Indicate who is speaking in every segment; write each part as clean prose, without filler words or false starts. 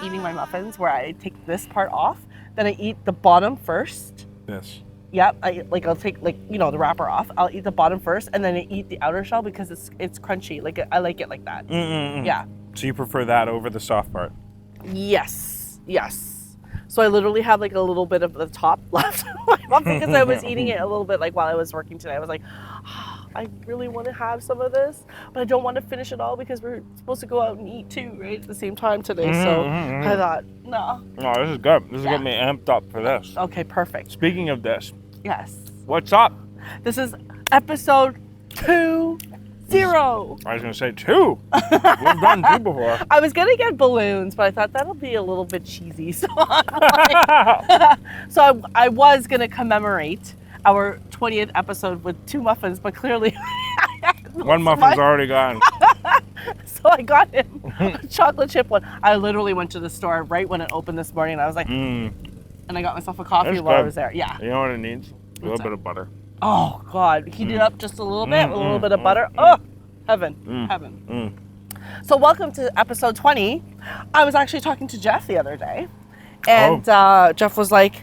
Speaker 1: eating my muffins where I take this part off, then I eat the bottom first.
Speaker 2: Yes.
Speaker 1: Yep, I'll take the wrapper off. I'll eat the bottom first, and then I eat the outer shell because it's crunchy. Like I like it like that. Yeah.
Speaker 2: So you prefer that over the soft part?
Speaker 1: Yes. So I literally have like a little bit of the top left of my muffin because I was eating it a little bit like while I was working today. I was like, I really want to have some of this, but I don't want to finish it all because we're supposed to go out and eat too, right, at the same time today. So I thought, no.
Speaker 2: No, this is good. This is getting me amped up for this.
Speaker 1: Okay, perfect.
Speaker 2: Speaking of this.
Speaker 1: Yes.
Speaker 2: What's up?
Speaker 1: This is episode 20.
Speaker 2: I was going to say 2. We've done 2 before.
Speaker 1: I was going to get balloons, but I thought that'll be a little bit cheesy. So, I was going to commemorate our 20th episode with 2 muffins, but clearly
Speaker 2: one muffin's already gone.
Speaker 1: So I got him a chocolate chip one. I literally went to the store right when it opened this morning, and I was like, and I got myself a coffee while I was there. Yeah.
Speaker 2: You know what it needs? A little bit of butter.
Speaker 1: Oh, God. Heat it up just a little bit with a little bit of butter. Oh, heaven. Heaven. So welcome to episode 20. I was actually talking to Jeff the other day, and Jeff was like,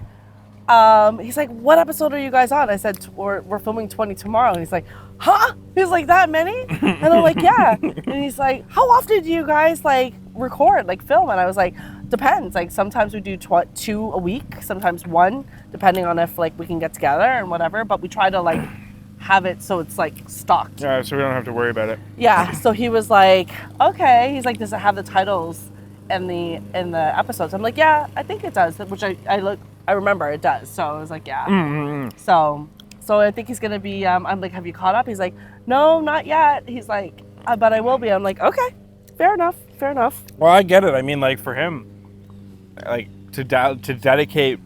Speaker 1: he's like, what episode are you guys on? I said, we're filming 20 tomorrow. And he's like, huh? He's like, that many? And I'm like, yeah. And he's like, how often do you guys like record, like film? And I was like, depends. Like sometimes we do 2 a week, sometimes 1, depending on if like we can get together and whatever. But we try to like have it so it's like stocked.
Speaker 2: Yeah, so we don't have to worry about it.
Speaker 1: Yeah. So he was like, okay. He's like, does it have the titles in the episodes? I'm like, yeah, I think it does. Which I remember it does. So I was like, yeah. So I think he's gonna be. I'm like, have you caught up? He's like, no, not yet. He's like, but I will be. I'm like, okay, fair enough.
Speaker 2: Well, I get it. I mean, like for him, like to dedicate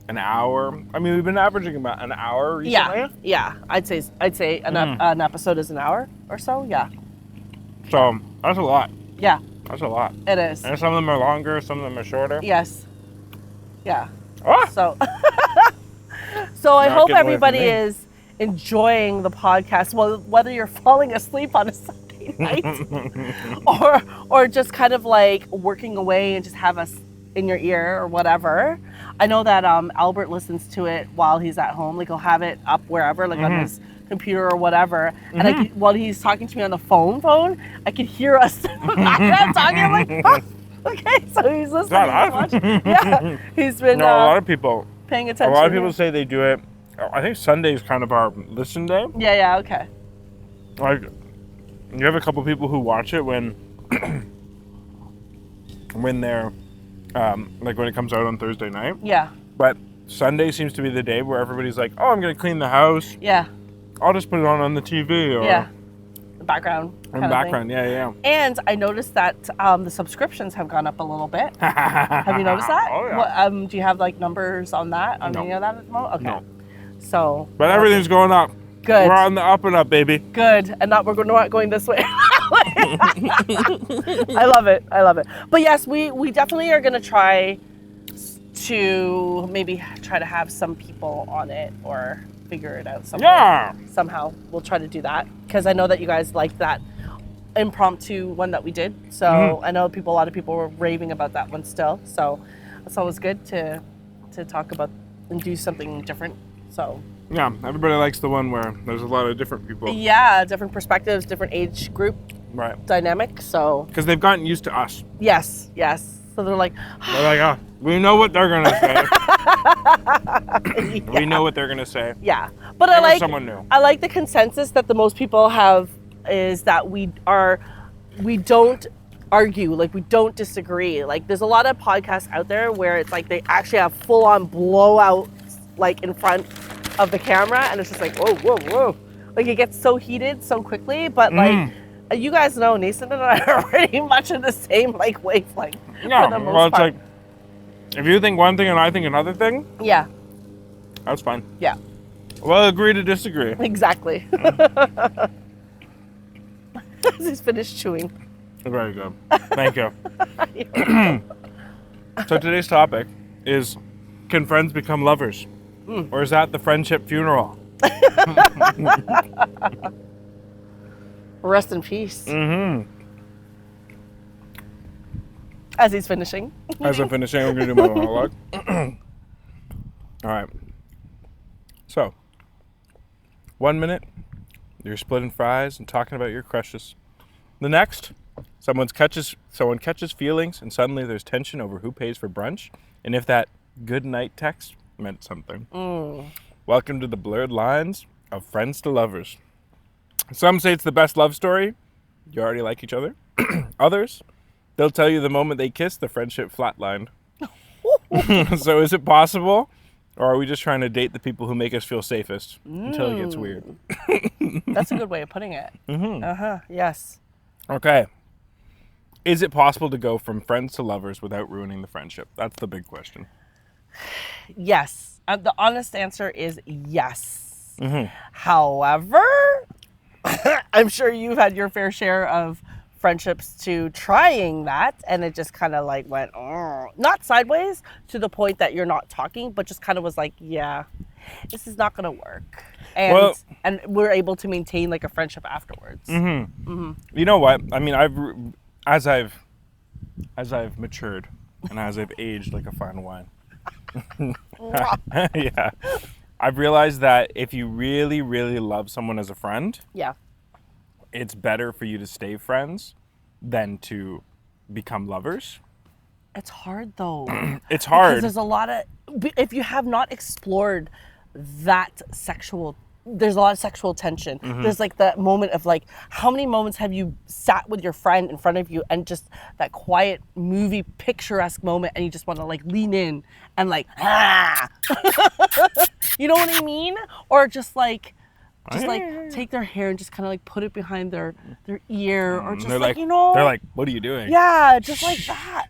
Speaker 2: an hour. I mean, we've been averaging about an hour recently.
Speaker 1: Yeah. I'd say an episode is an hour or so. Yeah.
Speaker 2: So that's a lot.
Speaker 1: Yeah.
Speaker 2: That's a lot.
Speaker 1: It is.
Speaker 2: And some of them are longer. Some of them are shorter.
Speaker 1: Yes. Yeah.
Speaker 2: Ah!
Speaker 1: So I hope everybody is enjoying the podcast. Well, whether you're falling asleep on a Sunday night or just kind of like working away and just have us in your ear or whatever. I know that Albert listens to it while he's at home. Like he'll have it up wherever, like on his computer or whatever. And while he's talking to me on the phone, I could hear us talking. I'm like, huh? Okay, so he's listening. Yeah, he's been
Speaker 2: a lot of people
Speaker 1: paying attention.
Speaker 2: A lot of people say they do it. I think Sunday is kind of our listen day.
Speaker 1: Yeah, okay.
Speaker 2: Like, you have a couple people who watch it when they're like when it comes out on Thursday night.
Speaker 1: Yeah.
Speaker 2: But Sunday seems to be the day where everybody's like, oh, I'm gonna clean the house.
Speaker 1: Yeah.
Speaker 2: I'll just put it on the TV or
Speaker 1: the background.
Speaker 2: Yeah.
Speaker 1: And I noticed that the subscriptions have gone up a little bit. Have you noticed that?
Speaker 2: Oh yeah.
Speaker 1: Do you have like numbers on that? On any of that at the moment? Okay.
Speaker 2: No.
Speaker 1: So.
Speaker 2: But everything's going up.
Speaker 1: Good.
Speaker 2: We're on the up and up, baby.
Speaker 1: Good. And we're not going this way. I love it. But yes, we definitely are going to try to maybe try to have some people on it or figure it out somehow. We'll try to do that because I know that you guys like that impromptu one that we did. So I know a lot of people were raving about that one still. So it's always good to talk about and do something different. So
Speaker 2: yeah, everybody likes the one where there's a lot of different people.
Speaker 1: Yeah, different perspectives, different age group dynamic. So
Speaker 2: because they've gotten used to us.
Speaker 1: Yes. So they're like,
Speaker 2: oh, we know what they're gonna say. We know what they're gonna say.
Speaker 1: Yeah, but I like
Speaker 2: someone new.
Speaker 1: I like the consensus that the most people have is that we don't argue, like we don't disagree. Like there's a lot of podcasts out there where it's like they actually have full on blowouts like in front of the camera, and it's just like whoa, like it gets so heated so quickly. But like you guys know, Nathan and I are pretty much in the same like wavelength.
Speaker 2: Yeah, well, it's like if you think one thing and I think another thing.
Speaker 1: Yeah.
Speaker 2: That's fine.
Speaker 1: Yeah.
Speaker 2: We'll agree to disagree.
Speaker 1: Exactly. He's finished chewing.
Speaker 2: Very good. Thank you. So today's topic is, can friends become lovers? Or is that the friendship funeral?
Speaker 1: Rest in peace. As he's finishing.
Speaker 2: As I'm finishing, I'm going to do my monologue. All right. So, 1 minute, you're splitting fries and talking about your crushes. The next, someone catches feelings, and suddenly there's tension over who pays for brunch, and if that good night text meant something. Welcome to the blurred lines of friends to lovers. Some say it's the best love story. You already like each other. Others, they'll tell you the moment they kiss, the friendship flatlined. So is it possible? Or are we just trying to date the people who make us feel safest until it gets weird?
Speaker 1: That's a good way of putting it. Yes.
Speaker 2: Okay. Is it possible to go from friends to lovers without ruining the friendship? That's the big question.
Speaker 1: Yes. The honest answer is yes. However, I'm sure you've had your fair share of friendships to trying that, and it just kind of like went, not sideways to the point that you're not talking, but just kind of was like, yeah, this is not going to work. And we're able to maintain like a friendship afterwards.
Speaker 2: You know what? I mean, as I've matured and as I've aged like a fine wine, yeah, I've realized that if you really, really love someone as a friend, it's better for you to stay friends than to become lovers.
Speaker 1: It's hard though.
Speaker 2: It's hard.
Speaker 1: Because there's a lot of, if you have not explored that there's a lot of sexual tension. There's like that moment of like, how many moments have you sat with your friend in front of you and just that quiet movie picturesque moment and you just want to like lean in and like, you know what I mean? Or just like take their hair and just kind of like put it behind their ear or just like, you know.
Speaker 2: They're like, what are you doing?
Speaker 1: Yeah, just like that.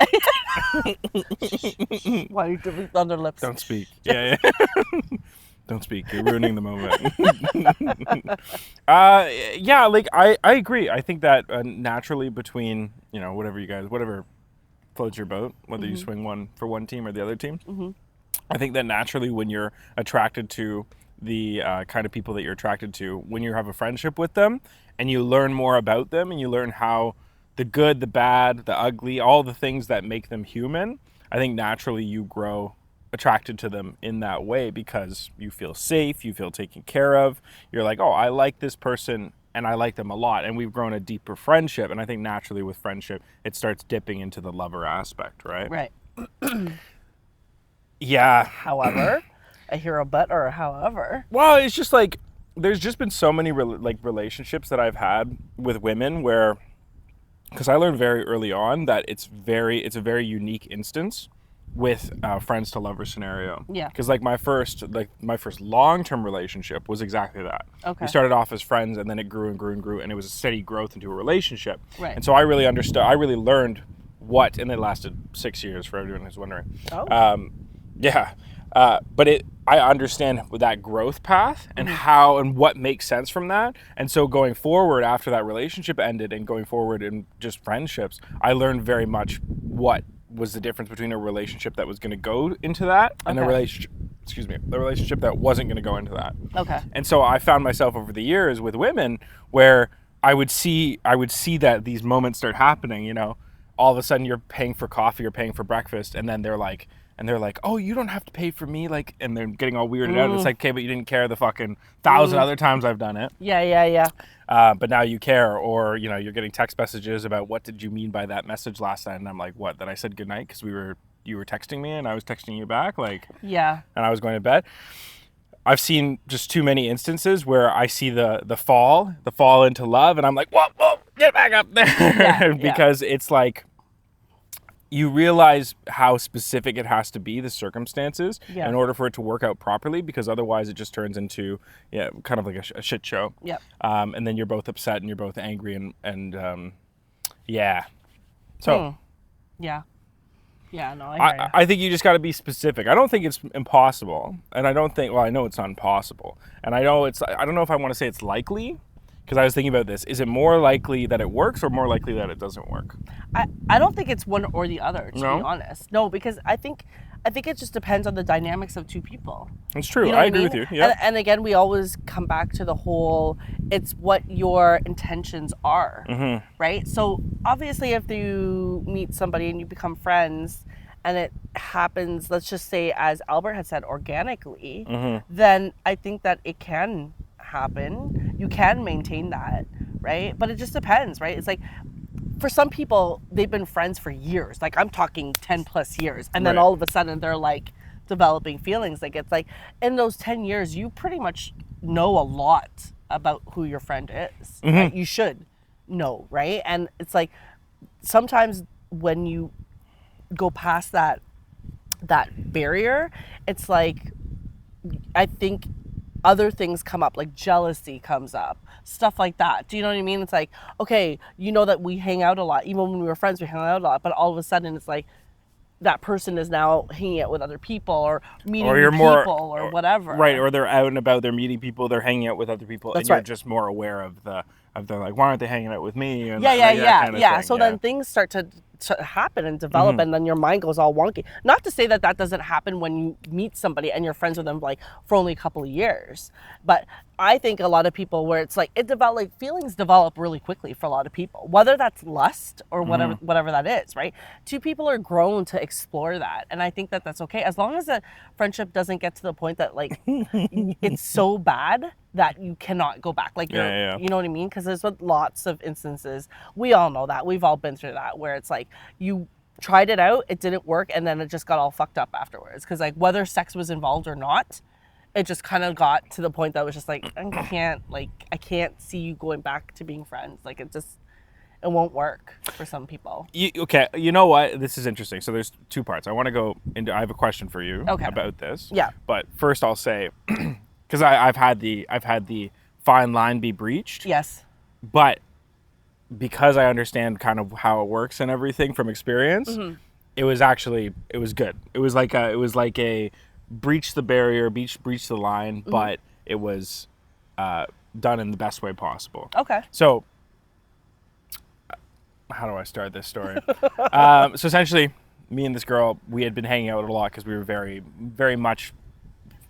Speaker 1: Why are you dripping on their lips?
Speaker 2: Don't speak. Yeah. Don't speak. You're ruining the moment. Yeah, like I agree. I think that naturally between, you know, whatever floats your boat, whether you swing one for one team or the other team, I think that naturally when you're attracted to the kind of people that you're attracted to, when you have a friendship with them and you learn more about them and you learn how the good, the bad, the ugly, all the things that make them human, I think naturally you grow attracted to them in that way because you feel safe, you feel taken care of. You're like, oh, I like this person and I like them a lot, and we've grown a deeper friendship. And I think naturally with friendship, it starts dipping into the lover aspect, right?
Speaker 1: Right.
Speaker 2: Yeah.
Speaker 1: However, a hero but or a however.
Speaker 2: Well, it's just like there's just been so many relationships that I've had with women where, because I learned very early on that it's a very unique instance with friends to lover scenario.
Speaker 1: Yeah.
Speaker 2: Because like my first long-term relationship was exactly that.
Speaker 1: Okay.
Speaker 2: We started off as friends and then it grew and grew and grew and it was a steady growth into a relaation.
Speaker 1: Right.
Speaker 2: And so I really learned and it lasted 6 years for everyone who's wondering.
Speaker 1: Oh.
Speaker 2: Yeah. But I understand that growth path and how and what makes sense from that. And so going forward after that relationship ended and going forward in just friendships, I learned very much what was the difference between a relationship that was going to go into that and a relationship that wasn't going to go into that.
Speaker 1: Okay.
Speaker 2: And so I found myself over the years with women where I would see that these moments start happening, you know, all of a sudden you're paying for coffee or paying for breakfast and then they're like, oh, you don't have to pay for me, like, and they're getting all weirded out. It's like, okay, but you didn't care the fucking 1,000 other times I've done it.
Speaker 1: Yeah.
Speaker 2: But now you care, or, you know, you're getting text messages about what did you mean by that message last night? And I'm like, what, that I said goodnight because you were texting me and I was texting you back? Like,
Speaker 1: yeah.
Speaker 2: And I was going to bed. I've seen just too many instances where I see the fall into love and I'm like, whoa, get back up there. Because it's like, you realize how specific it has to be, the circumstances, in order for it to work out properly, because otherwise it just turns into kind of like a shit show.
Speaker 1: Yep.
Speaker 2: And then you're both upset and you're both angry and yeah. So.
Speaker 1: Yeah. Yeah, no, I hear you.
Speaker 2: I think you just got to be specific. I don't think it's impossible, and I don't think, well, I know it's not impossible, and I don't know if I want to say it's likely, because I was thinking about this. Is it more likely that it works or more likely that it doesn't work?
Speaker 1: I don't think it's one or the other, to be honest. No, because I think I think it just depends on the dynamics of two people.
Speaker 2: It's true.
Speaker 1: You know
Speaker 2: I
Speaker 1: what
Speaker 2: agree
Speaker 1: mean?
Speaker 2: with you. Yeah.
Speaker 1: And again, we always come back to the whole, it's what your intentions are, right? So obviously if you meet somebody and you become friends and it happens, let's just say, as Albert had said, organically, then I think that it can happen. You can maintain that, right? But it just depends, right? It's like, for some people, they've been friends for years. Like, I'm talking 10 plus years. And then all of a sudden they're like developing feelings. Like, it's like in those 10 years, you pretty much know a lot about who your friend is. Right? You should know, right? And it's like sometimes when you go past that barrier, it's like, I think other things come up, like jealousy comes up, stuff like that. Do you know what I mean? It's like, okay, you know that we hang out a lot. Even when we were friends, we hung out a lot. But all of a sudden, it's like that person is now hanging out with other people or meeting new people or whatever.
Speaker 2: Right, or they're out and about, they're meeting people, they're hanging out with other people,
Speaker 1: That's
Speaker 2: and you're
Speaker 1: right.
Speaker 2: just more aware of the like, why aren't they hanging out with me? And
Speaker 1: Yeah.
Speaker 2: kind of thing.
Speaker 1: So then things start to happen and develop, and then your mind goes all wonky. Not to say that doesn't happen when you meet somebody and you're friends with them like for only a couple of years, but I think a lot of people where it's like feelings develop really quickly for a lot of people, whether that's lust or whatever that is, right? Two people are grown to explore that, and I think that that's okay as long as a friendship doesn't get to the point that like it's so bad that you cannot go back. Like, you know what I mean? Because there's lots of instances, we all know that, we've all been through that, where it's like you tried it out, it didn't work, and then it just got all fucked up afterwards. Because like whether sex was involved or not, it just kind of got to the point that was just like, I can't see you going back to being friends. Like it won't work for some people.
Speaker 2: Okay, you know what? This is interesting. So there's two parts. I want to go into. I have a question for you about this.
Speaker 1: Yeah.
Speaker 2: But first, I'll say, because I've had the fine line be breached.
Speaker 1: Yes.
Speaker 2: But because I understand kind of how it works and everything from experience, it was good. It was like a breach the barrier, breach the line, but it was done in the best way possible.
Speaker 1: Okay.
Speaker 2: So how do I start this story? So essentially, me and this girl, we had been hanging out a lot because we were very, very much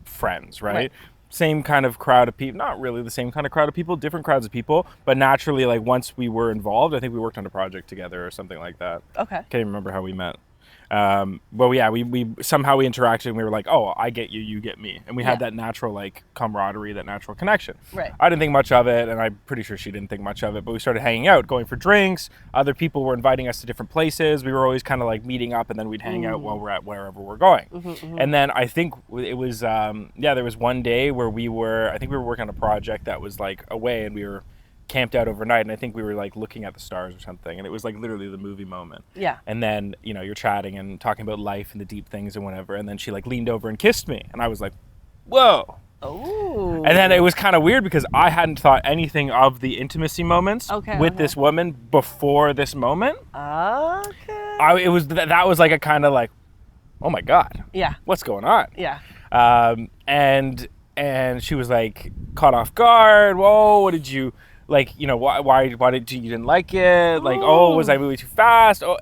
Speaker 2: friends, right? Same kind of crowd of people, not really the same kind of crowd of people, different crowds of people, but naturally, like once we were involved, I think we worked on a project together or something like that.
Speaker 1: Okay.
Speaker 2: Can't even remember how we met. But yeah, we somehow we interacted and we were like, oh, I get you, you get me. And we had that natural like camaraderie, that natural connection.
Speaker 1: Right.
Speaker 2: I didn't think much of it, and I'm pretty sure she didn't think much of it, but we started hanging out, going for drinks. Other people were inviting us to different places. We were always kind of like meeting up, and then we'd hang out while we're at wherever we're going. And then I think it was, there was one day where I think we were working on a project that was like away, and we were camped out overnight, and I think we were like looking at the stars or something, and it was like literally the movie moment.
Speaker 1: Yeah.
Speaker 2: And then, you're chatting and talking about life and the deep things and whatever, and then she like leaned over and kissed me, and I was like, whoa.
Speaker 1: Oh.
Speaker 2: And then it was kind of weird because I hadn't thought anything of the intimacy moments with this woman before this moment.
Speaker 1: Okay.
Speaker 2: That was like a kind of like, oh my God.
Speaker 1: Yeah.
Speaker 2: What's going on?
Speaker 1: Yeah.
Speaker 2: And she was like caught off guard. Whoa, what did you like? Why did you didn't like it? Like, oh, was I moving too fast? Oh,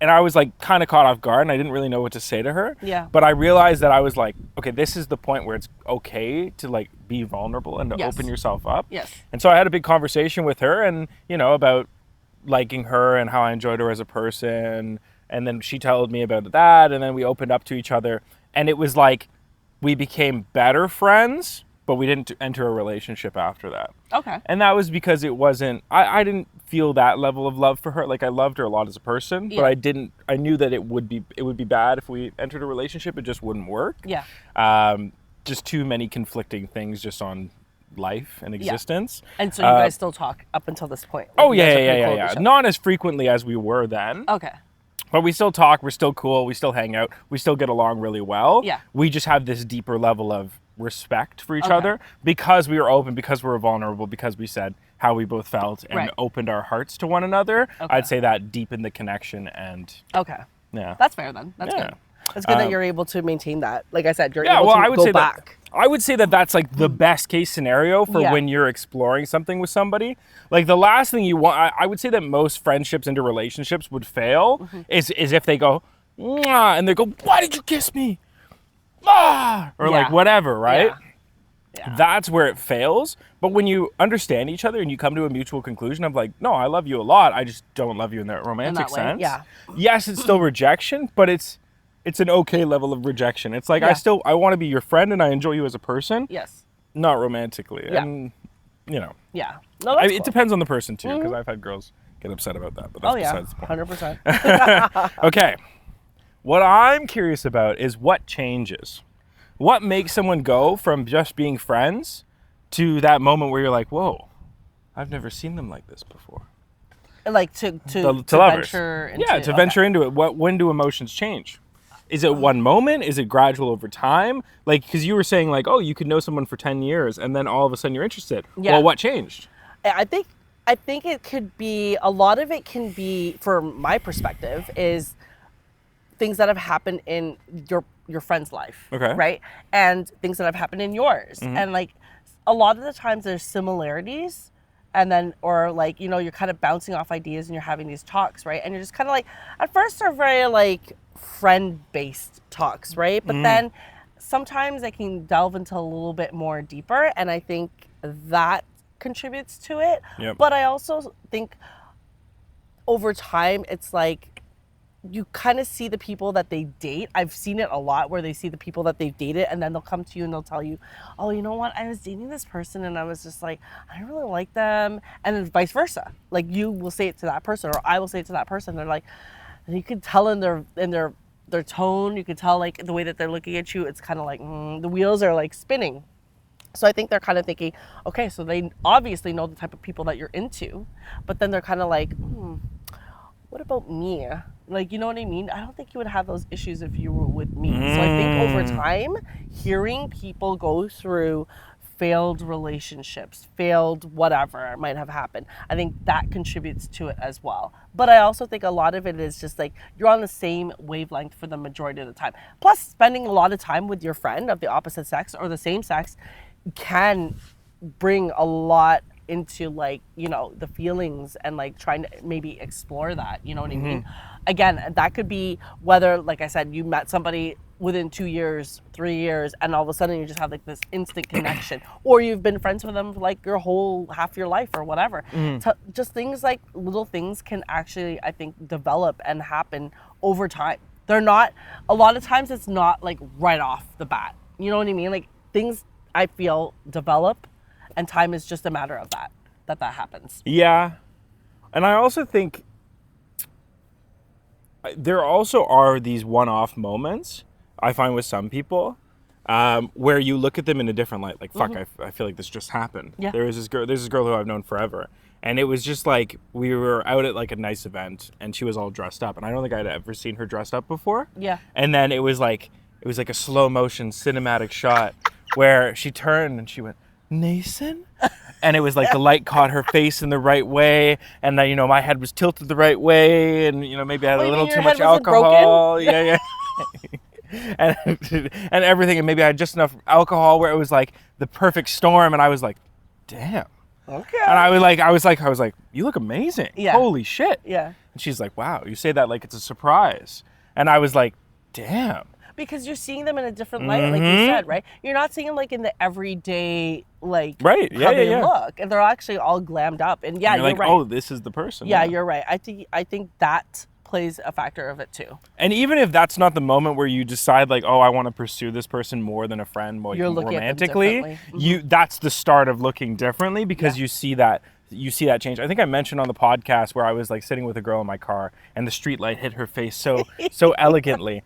Speaker 2: and I was like kind of caught off guard, and I didn't really know what to say to her.
Speaker 1: Yeah.
Speaker 2: But I realized that I was like, okay, this is the point where it's okay to like be vulnerable and to open yourself up.
Speaker 1: Yes.
Speaker 2: And so I had a big conversation with her, and about liking her and how I enjoyed her as a person. And then she told me about that, and then we opened up to each other, and it was like we became better friends, but we didn't enter a relationship after that.
Speaker 1: Okay.
Speaker 2: And that was because it wasn't, I didn't feel that level of love for her. Like, I loved her a lot as a person, but I knew that it would be bad if we entered a relationship. It just wouldn't work.
Speaker 1: Yeah.
Speaker 2: Just too many conflicting things just on life and existence.
Speaker 1: And so you guys still talk up until this point?
Speaker 2: Oh, yeah. Not as frequently as we were then.
Speaker 1: Okay.
Speaker 2: But we still talk, we're still cool, we still hang out, we still get along really well.
Speaker 1: Yeah.
Speaker 2: We just have this deeper level of respect for each other because we were open, because we were vulnerable, because we said how we both felt and opened our hearts to one another. Okay. I'd say that deepened the connection and... Okay. Yeah.
Speaker 1: That's fair then. That's good. It's good that you're able to maintain that. Like I said, you're able to go back.
Speaker 2: I would say that that's like the best case scenario for when you're exploring something with somebody. Like the last thing you want, I would say that most friendships into relationships would fail is if they go, mwah, and they go, why did you kiss me? Ah! Or like whatever, right?
Speaker 1: Yeah.
Speaker 2: That's where it fails. But when you understand each other and you come to a mutual conclusion of like, no, I love you a lot, I just don't love you in that romantic sense.
Speaker 1: Yeah.
Speaker 2: Yes, it's still rejection, but it's an okay level of rejection. It's like I want to be your friend and I enjoy you as a person.
Speaker 1: Yes.
Speaker 2: Not romantically.
Speaker 1: Yeah.
Speaker 2: And you know.
Speaker 1: Yeah. No, that's cool.
Speaker 2: It depends on the person too, because I've had girls get upset about that, but that's besides the point.
Speaker 1: 100%.
Speaker 2: Okay. What I'm curious about is what changes. What makes someone go from just being friends to that moment where you're like, whoa, I've never seen them like this before.
Speaker 1: Like to
Speaker 2: lovers.
Speaker 1: Venture into
Speaker 2: venture into it. When do emotions change? Is it one moment? Is it gradual over time? Like, because you were saying like, oh, you could know someone for 10 years and then all of a sudden you're interested.
Speaker 1: Yeah.
Speaker 2: Well, what changed?
Speaker 1: I think it could be, a lot of it can be, from my perspective, is things that have happened in your friend's life.
Speaker 2: Okay.
Speaker 1: Right? And things that have happened in yours. And like, a lot of the times there's similarities, and then, or like, you know, you're kind of bouncing off ideas and you're having these talks, right? And you're just kind of like, at first they're very like friend-based talks, right? But then sometimes they can delve into a little bit more deeper, and I think that contributes to it.
Speaker 2: Yep.
Speaker 1: But I also think over time, it's like, you kind of see the people that they date. I've seen it a lot where they see the people that they've dated, and then they'll come to you and they'll tell you, oh, you know what? I was dating this person and I was just like, I don't really like them. And then vice versa. Like, you will say it to that person, or I will say it to that person. They're like, you could tell in their tone, you could tell like the way that they're looking at you. It's kind of like the wheels are like spinning. So I think they're kind of thinking, okay, so they obviously know the type of people that you're into, but then they're kind of like, what about me? Like, you know what I mean? I don't think you would have those issues if you were with me. So I think over time, hearing people go through failed relationships, failed whatever might have happened, I think that contributes to it as well. But I also think a lot of it is just like, you're on the same wavelength for the majority of the time. Plus, spending a lot of time with your friend of the opposite sex or the same sex can bring a lot into, like, you know, the feelings and like trying to maybe explore that, you know what I mean? Again, that could be whether, like I said, you met somebody within 2 years, 3 years, and all of a sudden you just have like this instant connection, or you've been friends with them for like your whole half your life or whatever. Just things like, little things can actually, I think, develop and happen over time. They're not, a lot of times it's not like right off the bat, you know what I mean? Like, things, I feel, develop, and time is just a matter of that happens.
Speaker 2: Yeah. And I also think there also are these one-off moments, I find, with some people, where you look at them in a different light. Like, fuck, I feel like this just happened. Yeah. There's this girl who I've known forever. And it was just like, we were out at like a nice event and she was all dressed up. And I don't think I'd ever seen her dressed up before.
Speaker 1: Yeah.
Speaker 2: And then it was like a slow motion cinematic shot where she turned and she went, Nathan? And it was like the light caught her face in the right way, and you know, my head was tilted the right way, and you know, maybe I had a little too much alcohol. Yeah. and everything, and maybe I had just enough alcohol where it was like the perfect storm, and I was like, damn.
Speaker 1: Okay.
Speaker 2: And I was like, you look amazing.
Speaker 1: Yeah.
Speaker 2: Holy shit.
Speaker 1: Yeah.
Speaker 2: And she's like, wow, you say that like it's a surprise. And I was like, damn.
Speaker 1: Because you're seeing them in a different light, like you said, right? You're not seeing them like in the everyday, like,
Speaker 2: right.
Speaker 1: how they look, and they're actually all glammed up. And yeah,
Speaker 2: and you're
Speaker 1: like,
Speaker 2: right. Oh, this is the person.
Speaker 1: Yeah, you're right. I think that plays a factor of it too.
Speaker 2: And even if that's not the moment where you decide like, oh, I want to pursue this person more than a friend, more romantically, that's the start of looking differently, because you see that change. I think I mentioned on the podcast where I was like sitting with a girl in my car and the street light hit her face so elegantly.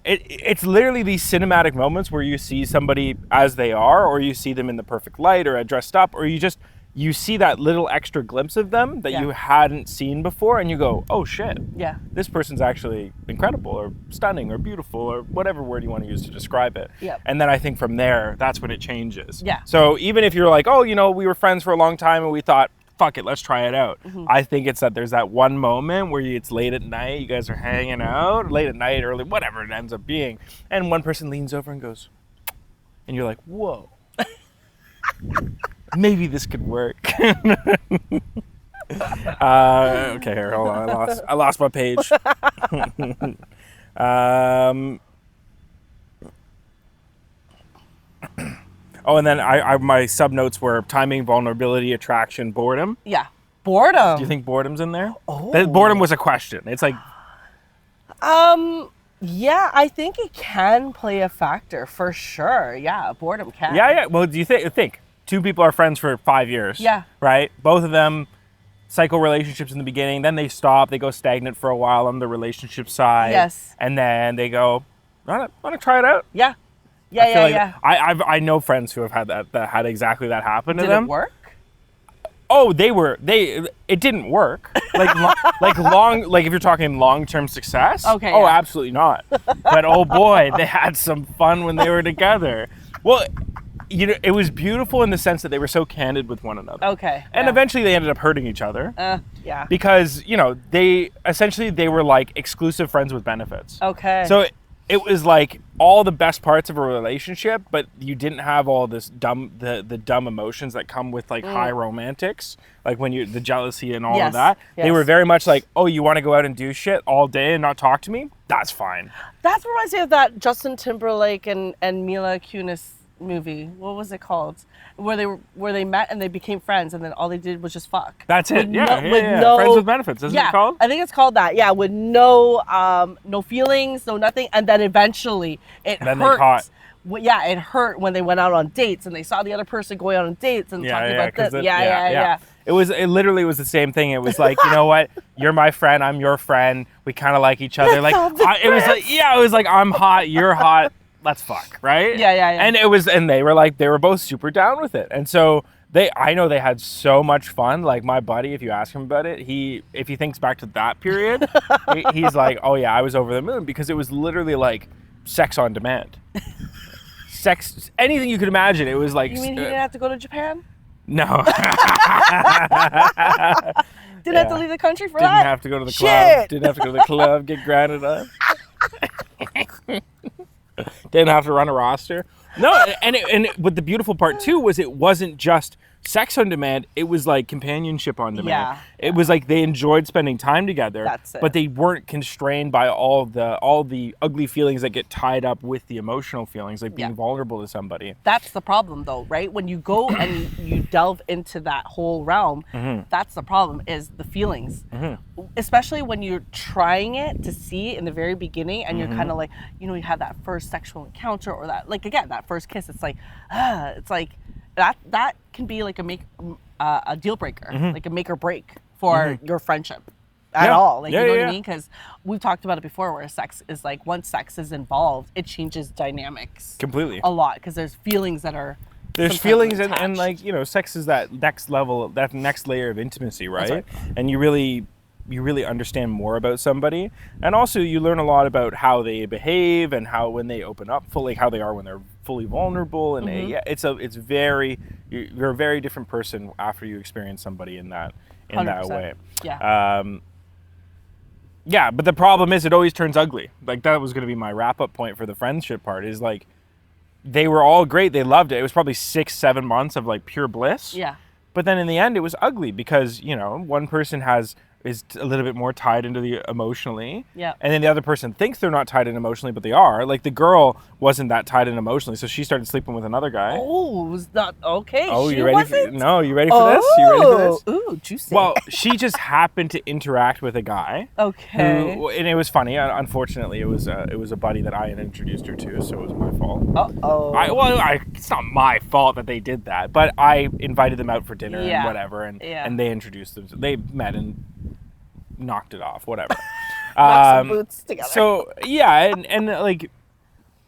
Speaker 2: It's literally these cinematic moments where you see somebody as they are, or you see them in the perfect light, or dressed up, or you see that little extra glimpse of them that you hadn't seen before, and you go, oh shit, this person's actually incredible, or stunning, or beautiful, or whatever word you want to use to describe it. And then I think from there, that's when it changes. So even if you're like, oh, you know, we were friends for a long time and we thought, fuck it, let's try it out. I think it's that there's that one moment where it's late at night, you guys are hanging out, late at night, early, whatever it ends up being, and one person leans over and goes, and you're like, whoa, maybe this could work. Okay, here, hold on, I lost my page. Oh, and then my sub-notes were timing, vulnerability, attraction, boredom.
Speaker 1: Yeah. Boredom.
Speaker 2: Do you think boredom's in there?
Speaker 1: Oh.
Speaker 2: Boredom was a question. It's like...
Speaker 1: Yeah, I think it can play a factor for sure. Yeah, boredom can.
Speaker 2: Yeah. Well, do you think two people are friends for 5 years?
Speaker 1: Yeah.
Speaker 2: Right? Both of them cycle relationships in the beginning, then they stop, they go stagnant for a while on the relationship side.
Speaker 1: Yes.
Speaker 2: And then they go, want to try it out?
Speaker 1: Yeah. Yeah.
Speaker 2: I know friends who have had that had exactly that happen to them.
Speaker 1: Did it work?
Speaker 2: Oh, it didn't work. Like if you're talking long-term success.
Speaker 1: Okay.
Speaker 2: Oh,
Speaker 1: yeah.
Speaker 2: absolutely not. But oh boy, they had some fun when they were together. Well, it was beautiful in the sense that they were so candid with one another.
Speaker 1: Okay.
Speaker 2: And eventually they ended up hurting each other.
Speaker 1: Yeah.
Speaker 2: Because, they were like exclusive friends with benefits.
Speaker 1: Okay.
Speaker 2: So it was like all the best parts of a relationship, but you didn't have all this the dumb emotions that come with like high romantics, like when the jealousy and all of that.
Speaker 1: Yes.
Speaker 2: They were very much like, oh, you want to go out and do shit all day and not talk to me? That's fine.
Speaker 1: That reminds me of that Justin Timberlake and Mila Kunis movie. What was it called? Where they met and they became friends, and then all they did was just fuck.
Speaker 2: That's it.
Speaker 1: With
Speaker 2: Yeah.
Speaker 1: No,
Speaker 2: Friends with benefits, isn't it called?
Speaker 1: I think it's called that. Yeah, with no feelings, no nothing, and then eventually it hurt.
Speaker 2: They caught.
Speaker 1: Yeah, it hurt when they went out on dates and they saw the other person going out on dates and talking about this. Yeah.
Speaker 2: It literally was the same thing. It was like, you know what? You're my friend. I'm your friend. We kind of like each other. It was like I'm hot. You're hot. Let's fuck, right?
Speaker 1: Yeah.
Speaker 2: And they were both super down with it. And so I know they had so much fun. Like my buddy, if you ask him about it, if he thinks back to that period, he's like, oh yeah, I was over the moon, because it was literally like sex on demand. Sex, anything you could imagine. It was like.
Speaker 1: You mean he didn't have to go to Japan?
Speaker 2: No.
Speaker 1: Didn't have to leave the country for
Speaker 2: Didn't
Speaker 1: that?
Speaker 2: have to go to the club. Didn't have to go to the club, get grounded up. Didn't have to run a roster. No, but the beautiful part too was it wasn't just sex on demand. It was like companionship on demand.
Speaker 1: Yeah.
Speaker 2: It was like they enjoyed spending time together.
Speaker 1: That's it.
Speaker 2: But they weren't constrained by all the ugly feelings that get tied up with the emotional feelings, like being vulnerable to somebody.
Speaker 1: That's the problem though, right? When you go and you delve into that whole realm, that's the problem, is the feelings. Especially when you're trying it to see in the very beginning and you're kind of like, you have that first sexual encounter or that, like, again, that first kiss, it's like that can be like a deal breaker, like a make or break for your friendship at all. Like, you know what I mean? Because we've talked about it before, where sex is like, once sex is involved, it changes dynamics
Speaker 2: completely
Speaker 1: a lot, because there's feelings that are
Speaker 2: There's feelings and like, sex is that next level, that next layer of intimacy, right?
Speaker 1: Right.
Speaker 2: And you really understand more about somebody, and also you learn a lot about how they behave and how when they open up fully, how they are when they're fully vulnerable, and you're a very different person after you experience somebody in that
Speaker 1: 100%.
Speaker 2: way.
Speaker 1: Yeah.
Speaker 2: But the problem is it always turns ugly. Like, that was going to be my wrap-up point for the friendship part, is like, they were all great, they loved it. It was probably 6-7 months of like pure bliss.
Speaker 1: Yeah.
Speaker 2: But then in the end it was ugly, because one person is a little bit more tied into the emotionally.
Speaker 1: Yeah.
Speaker 2: And then the other person thinks they're not tied in emotionally, but they are. Like, the girl wasn't that tied in emotionally, so she started sleeping with another guy.
Speaker 1: Oh, was that okay?
Speaker 2: Oh,
Speaker 1: she
Speaker 2: you ready
Speaker 1: wasn't?
Speaker 2: you ready for this? You ready for this?
Speaker 1: Ooh, juicy.
Speaker 2: Well, she just happened to interact with a guy.
Speaker 1: Okay.
Speaker 2: And it was funny. Unfortunately, it was a buddy that I had introduced her to, so it was my fault.
Speaker 1: Uh-oh.
Speaker 2: It's not my fault that they did that, but I invited them out for dinner and whatever, and they introduced them. They met and knocked it off, whatever.
Speaker 1: Knocked some boots together.
Speaker 2: So and like,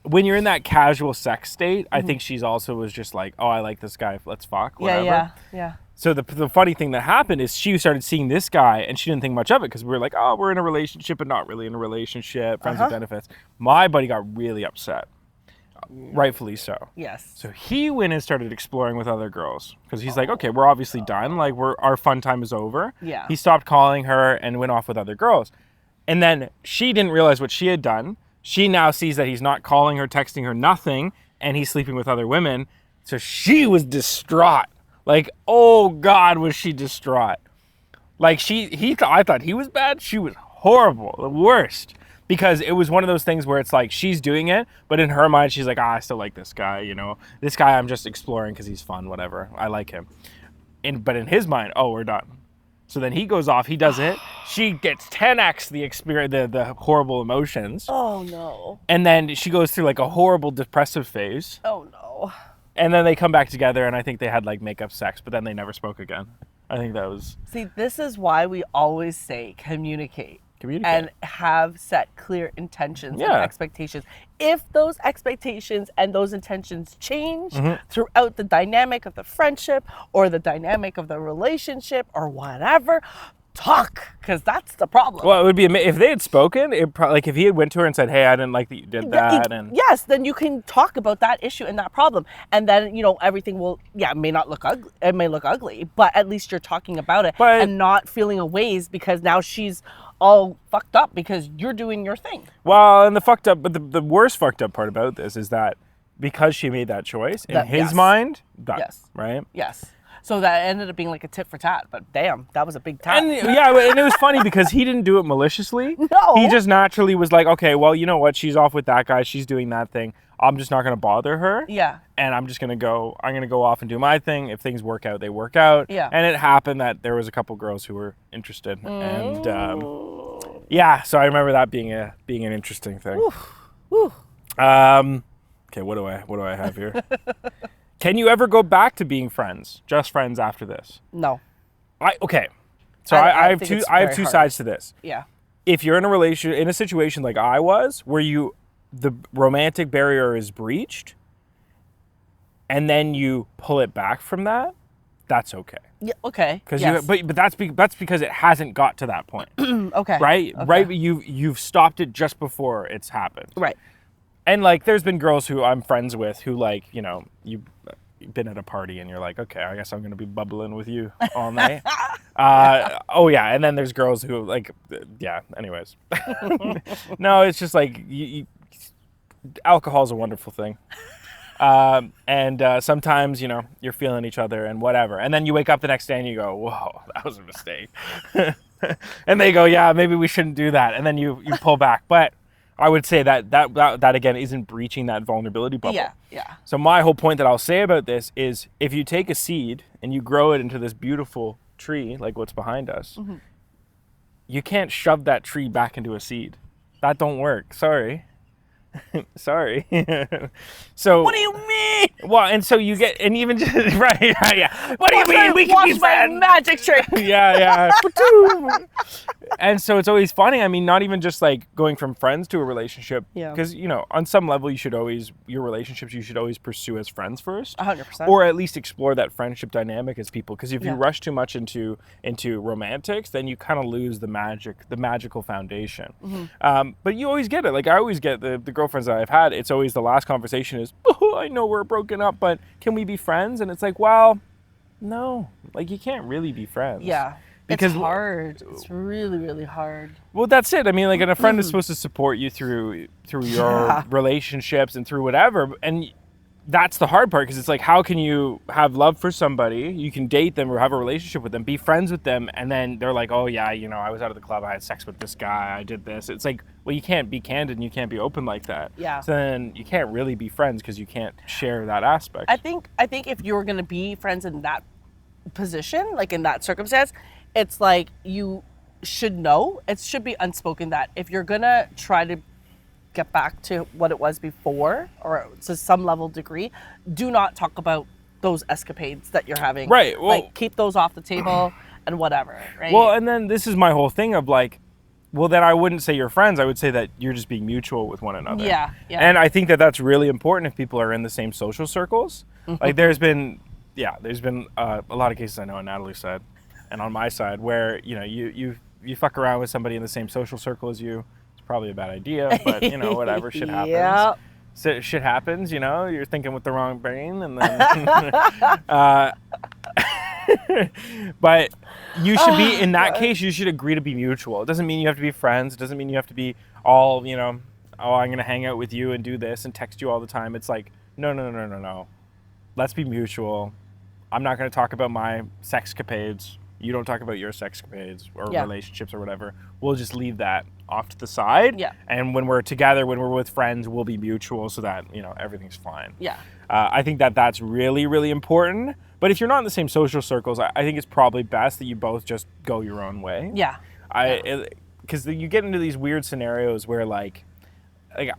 Speaker 2: when you're in that casual sex state, I think she's also was just like, oh, I like this guy, let's fuck, whatever.
Speaker 1: Yeah.
Speaker 2: So the funny thing that happened is she started seeing this guy, and she didn't think much of it, because we were like, oh, we're in a relationship, but not really in a relationship, friends with benefits. My buddy got really upset. Rightfully so.
Speaker 1: Yes.
Speaker 2: So he went and started exploring with other girls, because he's like, okay, we're obviously done. Like, our fun time is over.
Speaker 1: Yeah.
Speaker 2: He stopped calling her and went off with other girls. And then she didn't realize what she had done. She now sees that he's not calling her, texting her, nothing, and he's sleeping with other women. So she was distraught. Like, oh God, was she distraught. Like, I thought he was bad. She was horrible, the worst. Because it was one of those things where it's like she's doing it, but in her mind she's like, I still like this guy, you know. This guy I'm just exploring because he's fun, whatever. I like him. But in his mind, oh, we're done. So then he goes off, he does it. She gets 10x the experience, the horrible emotions.
Speaker 1: Oh no.
Speaker 2: And then she goes through like a horrible depressive phase.
Speaker 1: Oh no.
Speaker 2: And then they come back together, and I think they had like makeup sex, but then they never spoke again. I think that was...
Speaker 1: See, this is why we always say communicate. And have set clear intentions and expectations. If those expectations and those intentions change throughout the dynamic of the friendship or the dynamic of the relationship or whatever, talk, because that's the problem.
Speaker 2: Well, it would be if they had spoken. Like if he had went to her and said, "Hey, I didn't like that you did that," and
Speaker 1: yes, then you can talk about that issue and that problem, and then everything will. Yeah, it may not look ugly. It may look ugly, but at least you're talking about it and not feeling a ways because now she's all fucked up because you're doing your thing.
Speaker 2: Well, and but the worst fucked up part about this is that because she made that choice in his mind, done, right?
Speaker 1: Yes. So that ended up being like a tit for tat, but damn, that was a big tat.
Speaker 2: And and it was funny because he didn't do it maliciously.
Speaker 1: No.
Speaker 2: He just naturally was like, okay, well, you know what? She's off with that guy. She's doing that thing. I'm just not going to bother her.
Speaker 1: Yeah. And
Speaker 2: I'm going to go off and do my thing. If things work out, they work out.
Speaker 1: Yeah.
Speaker 2: And it happened that there was a couple girls who were interested. And so I remember that being an interesting thing.
Speaker 1: Woo.
Speaker 2: Okay, what do I have here? Can you ever go back to being friends, just friends after this?
Speaker 1: No.
Speaker 2: Okay. So I have two sides to this.
Speaker 1: Yeah.
Speaker 2: If you're in a situation like I was, where the romantic barrier is breached, and then you pull it back from that, that's okay.
Speaker 1: Yeah. Okay.
Speaker 2: But that's because it hasn't got to that point.
Speaker 1: Okay.
Speaker 2: Right.
Speaker 1: Okay.
Speaker 2: Right. You've stopped it just before it's happened.
Speaker 1: Right.
Speaker 2: And like, there's been girls who I'm friends with who like, you've been at a party and you're like, okay, I guess I'm going to be bubbling with you all night. And then there's girls who like, anyways. No, it's just like, alcohol is a wonderful thing. Sometimes, you're feeling each other and whatever. And then you wake up the next day and you go, whoa, that was a mistake. And they go, yeah, maybe we shouldn't do that. And then you pull back. But I would say that again isn't breaching that vulnerability bubble.
Speaker 1: Yeah.
Speaker 2: So my whole point that I'll say about this is if you take a seed and you grow it into this beautiful tree, like what's behind us, you can't shove that tree back into a seed. That don't work. Sorry. Sorry. So
Speaker 1: what do you mean?
Speaker 2: Well, and so you get, and even just right, yeah. What do you mean? We can be friends.
Speaker 1: Magic trick.
Speaker 2: Yeah. And so it's always funny. I mean, not even just like going from friends to a relationship.
Speaker 1: Yeah.
Speaker 2: Because on some level, your relationships you should always pursue as friends first.
Speaker 1: 100%.
Speaker 2: Or at least explore that friendship dynamic as people. Because if you rush too much into romantics, then you kind of lose the magical foundation. But you always get it. Like I always get the girlfriends that I've had. It's always the last conversation is, oh, I know we're broken up, but can we be friends? And it's like, well, no, like you can't really be friends.
Speaker 1: Yeah.
Speaker 2: Because
Speaker 1: it's hard. It's really, really hard.
Speaker 2: Well, that's it. I mean, like, and a friend is supposed to support you through your relationships and through whatever. And that's the hard part because it's like, how can you have love for somebody? You can date them or have a relationship with them, be friends with them, and then they're like, oh yeah, I was out of the club, I had sex with this guy, I did this. It's like, well, you can't be candid and you can't be open like that.
Speaker 1: Yeah.
Speaker 2: So then you can't really be friends because you can't share that aspect.
Speaker 1: I think if you're gonna be friends in that position, like in that circumstance, it's like you should know, it should be unspoken that if you're gonna try to get back to what it was before or to some level degree, do not talk about those escapades that you're having.
Speaker 2: Right. Well,
Speaker 1: like keep those off the table and whatever. Right.
Speaker 2: Well, and then this is my whole thing of like, well, then I wouldn't say you're friends. I would say that you're just being mutual with one another.
Speaker 1: Yeah.
Speaker 2: And I think that that's really important if people are in the same social circles. Like there's been a lot of cases I know on Natalie's side and on my side where, you fuck around with somebody in the same social circle as you. It's probably a bad idea, but whatever, shit happens.
Speaker 1: Yeah.
Speaker 2: So shit happens, you're thinking with the wrong brain and then but you should be, in that case, you should agree to be mutual. It doesn't mean you have to be friends. It doesn't mean you have to be all, oh, I'm going to hang out with you and do this and text you all the time. It's like, no. Let's be mutual. I'm not going to talk about my sexcapades. You don't talk about your sexcapades or
Speaker 1: Yeah.
Speaker 2: relationships or whatever. We'll just leave that off to the side.
Speaker 1: Yeah.
Speaker 2: And when we're together, when we're with friends, we'll be mutual so that, everything's fine.
Speaker 1: Yeah.
Speaker 2: I think that that's really, really important. But if you're not in the same social circles, I think it's probably best that you both just go your own way.
Speaker 1: Yeah.
Speaker 2: Because you get into these weird scenarios where like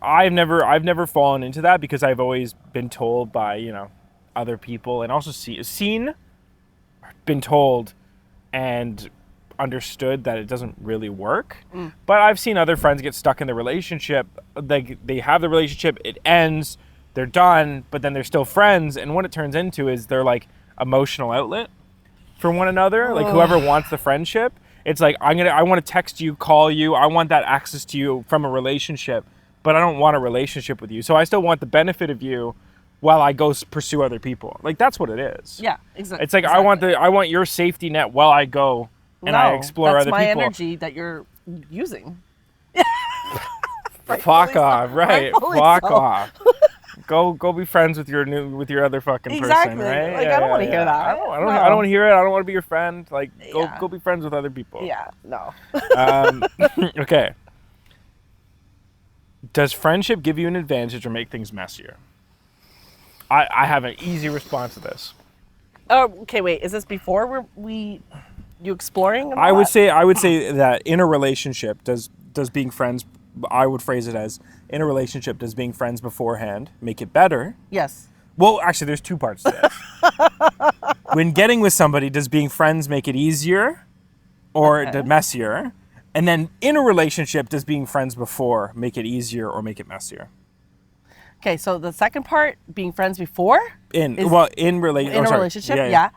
Speaker 2: I've never fallen into that because I've always been told by, other people and also been told and understood that it doesn't really work. But I've seen other friends get stuck in the relationship. They have the relationship, it ends, they're done, but then they're still friends. And what it turns into is they're like emotional outlet for one another. Like whoever wants the friendship, it's like, I want to text you, call you. I want that access to you from a relationship, but I don't want a relationship with you. So I still want the benefit of you while I go pursue other people. Like that's what it is.
Speaker 1: Yeah, exactly.
Speaker 2: It's like, I want your safety net while I go and I explore other people.
Speaker 1: That's my energy that you're using.
Speaker 2: Fuck off, right? Fuck
Speaker 1: so.
Speaker 2: off. Go be friends with your other fucking person, right?
Speaker 1: Like I don't want to hear that.
Speaker 2: I don't want to hear it. I don't want to be your friend. Like go be friends with other people.
Speaker 1: Yeah, no.
Speaker 2: Okay. Does friendship give you an advantage or make things messier? I have an easy response to this.
Speaker 1: Oh, okay, wait. Is this before you exploring?
Speaker 2: I would say that in a relationship, does being friends, I would phrase it as, in a relationship, does being friends beforehand make it better?
Speaker 1: Yes.
Speaker 2: Well, actually, there's two parts to this. When getting with somebody, does being friends make it easier or messier? And then in a relationship, does being friends before make it easier or make it messier?
Speaker 1: Okay, so the second part, being friends before?
Speaker 2: In a relationship,
Speaker 1: yeah.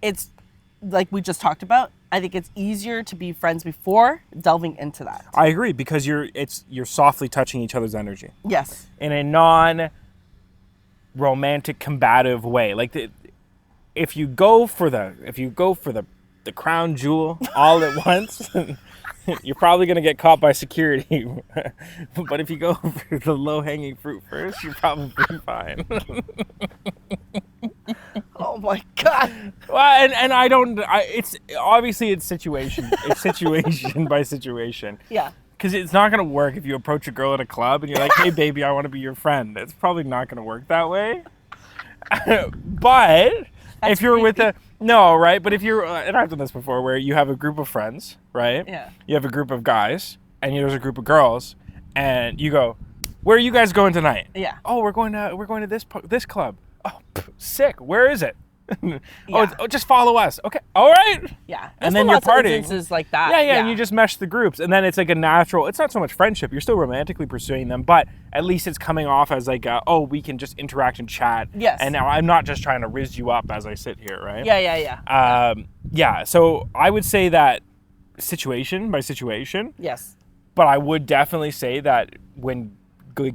Speaker 1: It's like we just talked about. I think it's easier to be friends before delving into that.
Speaker 2: I agree, because you're softly touching each other's energy.
Speaker 1: Yes.
Speaker 2: In a non-romantic, combative way. Like if you go for the crown jewel all at once, you're probably going to get caught by security. But if you go for the low-hanging fruit first, you're probably fine.
Speaker 1: Oh my God.
Speaker 2: Well, and I don't. It's obviously it's situation by situation.
Speaker 1: Yeah.
Speaker 2: Because it's not going to work if you approach a girl at a club and you're like, "Hey, baby, I want to be your friend." It's probably not going to work that way. But if you're with right? But if you're, and I've done this before, where you have a group of friends, right?
Speaker 1: Yeah.
Speaker 2: You have a group of guys, and there's a group of girls, and you go, "Where are you guys going tonight?"
Speaker 1: Yeah.
Speaker 2: Oh, we're going to this club. Oh, sick. Where is it? Just follow us. Okay. All right.
Speaker 1: Yeah.
Speaker 2: And then you're partying.
Speaker 1: Instances like that.
Speaker 2: Yeah, and you just mesh the groups, and then it's like a natural. It's not so much friendship. You're still romantically pursuing them, but at least it's coming off as like, we can just interact and chat.
Speaker 1: Yes.
Speaker 2: And now I'm not just trying to rizz you up as I sit here, right?
Speaker 1: Yeah.
Speaker 2: So I would say that situation by situation.
Speaker 1: Yes.
Speaker 2: But I would definitely say that when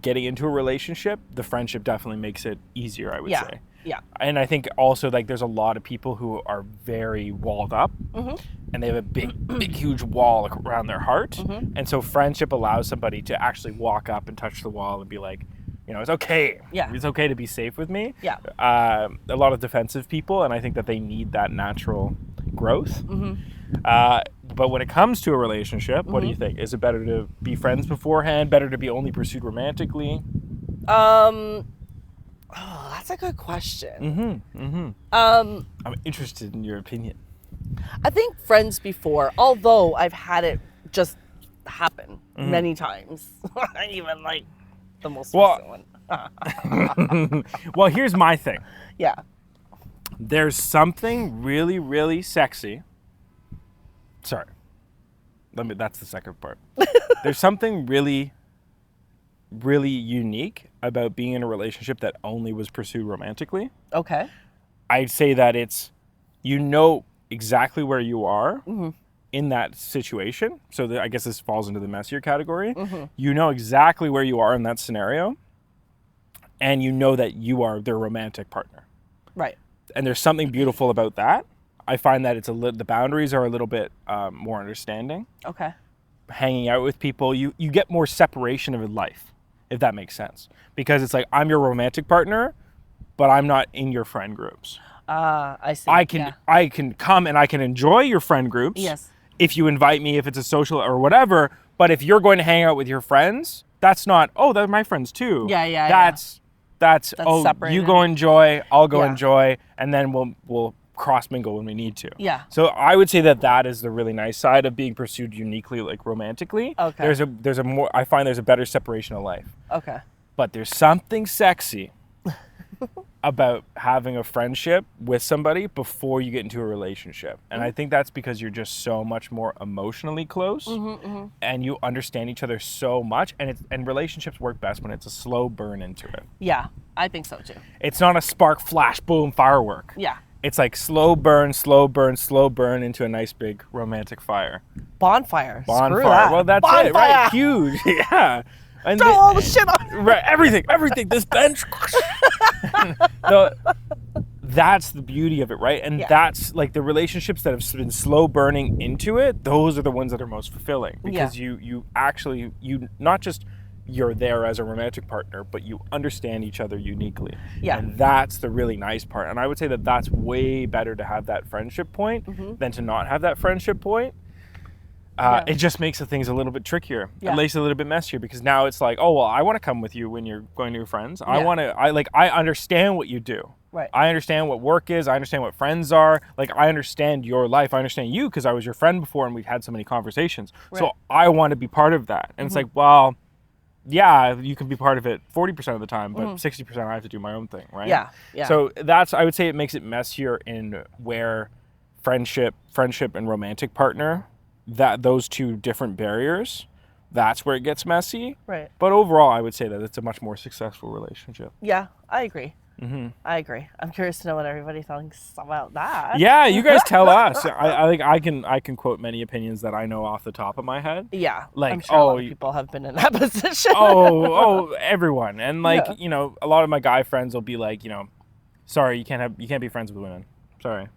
Speaker 2: getting into a relationship, the friendship definitely makes it easier, I would say.
Speaker 1: Yeah.
Speaker 2: And I think also like there's a lot of people who are very walled up, and they have a big, huge wall around their heart. And so friendship allows somebody to actually walk up and touch the wall and be like, it's okay.
Speaker 1: Yeah.
Speaker 2: It's okay to be safe with me.
Speaker 1: Yeah.
Speaker 2: A lot of defensive people, and I think that they need that natural growth. But when it comes to a relationship, what do you think? Is it better to be friends beforehand? Better to be only pursued romantically?
Speaker 1: Oh, that's a good question.
Speaker 2: I'm interested in your opinion.
Speaker 1: I think friends before, although I've had it just happen many times. Even like the most recent one.
Speaker 2: Well, here's my thing.
Speaker 1: Yeah.
Speaker 2: There's something really, really sexy. Sorry. That's the second part. There's something really, really unique about being in a relationship that only was pursued romantically.
Speaker 1: Okay.
Speaker 2: I'd say that it's, exactly where you are in that situation. So I guess this falls into the messier category. You know exactly where you are in that scenario, and you know that you are their romantic partner.
Speaker 1: Right.
Speaker 2: And there's something beautiful about that. I find that the boundaries are a little bit more understanding.
Speaker 1: Okay.
Speaker 2: Hanging out with people, you get more separation of life, if that makes sense. Because it's like, I'm your romantic partner, but I'm not in your friend groups.
Speaker 1: I see.
Speaker 2: I can come and I can enjoy your friend groups.
Speaker 1: Yes.
Speaker 2: If you invite me, if it's a social or whatever, but if you're going to hang out with your friends, that's not, oh, they're my friends too.
Speaker 1: Yeah.
Speaker 2: That's oh,
Speaker 1: separated.
Speaker 2: you go enjoy, I'll go enjoy, and then we'll cross mingle when we need to.
Speaker 1: Yeah.
Speaker 2: So I would say that is the really nice side of being pursued uniquely, like romantically.
Speaker 1: Okay.
Speaker 2: There's a more, I find there's a better separation of life.
Speaker 1: Okay.
Speaker 2: But there's something sexy about having a friendship with somebody before you get into a relationship. And I think that's because you're just so much more emotionally close and you understand each other so much, and relationships work best when it's a slow burn into it.
Speaker 1: Yeah, I think so too.
Speaker 2: It's not a spark, flash, boom, firework.
Speaker 1: Yeah.
Speaker 2: It's like slow burn, slow burn, slow burn into a nice big romantic fire.
Speaker 1: Bonfire.
Speaker 2: Bonfire.
Speaker 1: Screw that.
Speaker 2: Well, that's
Speaker 1: Bonfire.
Speaker 2: it, right? Huge. Yeah. And
Speaker 1: throw all the shit on.
Speaker 2: Right, everything. This bench. That's the beauty of it, right? And that's like the relationships that have been slow burning into it. Those are the ones that are most fulfilling because you actually not just you're there as a romantic partner, but you understand each other uniquely. Yeah. And that's the really nice part. And I would say that that's way better to have that friendship point than to not have that friendship point. It just makes the things a little bit trickier. It makes it a little bit messier because now it's like, oh, well, I want to come with you when you're going to your friends. I understand what you do.
Speaker 1: Right.
Speaker 2: I understand what work is. I understand what friends are. Like, I understand your life. I understand you because I was your friend before and we've had so many conversations. Right. So I want to be part of that. And it's like, well, yeah, you can be part of it 40% of the time, but 60% I have to do my own thing, right?
Speaker 1: Yeah.
Speaker 2: So I would say it makes it messier in where friendship and romantic partner, that those two different barriers, that's where it gets messy.
Speaker 1: Right.
Speaker 2: But overall, I would say that it's a much more successful relationship.
Speaker 1: Yeah, I agree. I agree. I'm curious to know what everybody thinks about that.
Speaker 2: Yeah, you guys tell us. I can quote many opinions that I know off the top of my head.
Speaker 1: Yeah,
Speaker 2: like
Speaker 1: I'm sure a lot of people have been in that position.
Speaker 2: Everyone, and you know, a lot of my guy friends will be like, you know, sorry, you can't be friends with women. Sorry,